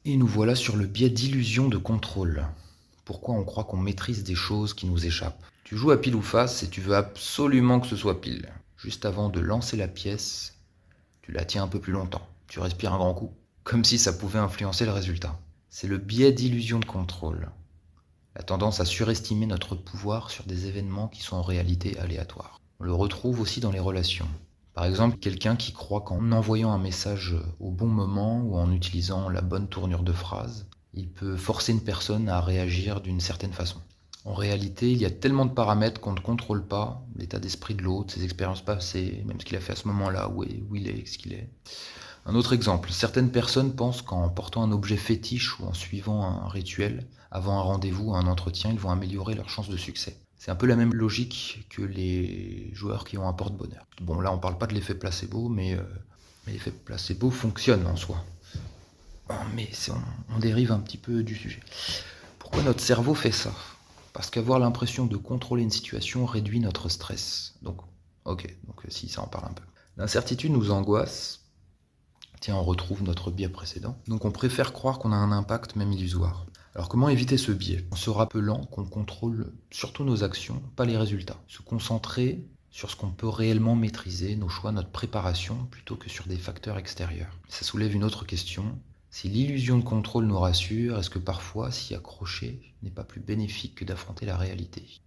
Et nous voilà sur le biais d'illusions de contrôle. Pourquoi on croit qu'on maîtrise des choses qui nous échappent? Tu joues à pile ou face et tu veux absolument que ce soit pile. Juste avant de lancer la pièce, tu la tiens un peu plus longtemps. Tu respires un grand coup, comme si ça pouvait influencer le résultat. C'est le biais d'illusion de contrôle. La tendance à surestimer notre pouvoir sur des événements qui sont en réalité aléatoires. On le retrouve aussi dans les relations. Par exemple, quelqu'un qui croit qu'en envoyant un message au bon moment ou en utilisant la bonne tournure de phrase, il peut forcer une personne à réagir d'une certaine façon. En réalité, il y a tellement de paramètres qu'on ne contrôle pas, l'état d'esprit de l'autre, ses expériences passées, même ce qu'il a fait à ce moment-là, où il est, ce qu'il est. Un autre exemple, certaines personnes pensent qu'en portant un objet fétiche ou en suivant un rituel, avant un rendez-vous ou un entretien, ils vont améliorer leurs chances de succès. C'est un peu la même logique que les joueurs qui ont un porte-bonheur. Bon, là, on parle pas de l'effet placebo, mais l'effet placebo fonctionne en soi. Mais on dérive un petit peu du sujet. Pourquoi notre cerveau fait ça? Parce qu'avoir l'impression de contrôler une situation réduit notre stress. Donc, si ça en parle un peu. L'incertitude nous angoisse. Tiens, on retrouve notre biais précédent. Donc on préfère croire qu'on a un impact même illusoire. Alors comment éviter ce biais? En se rappelant qu'on contrôle surtout nos actions, pas les résultats. Se concentrer sur ce qu'on peut réellement maîtriser, nos choix, notre préparation, plutôt que sur des facteurs extérieurs. Ça soulève une autre question. Si l'illusion de contrôle nous rassure, est-ce que parfois s'y accrocher n'est pas plus bénéfique que d'affronter la réalité?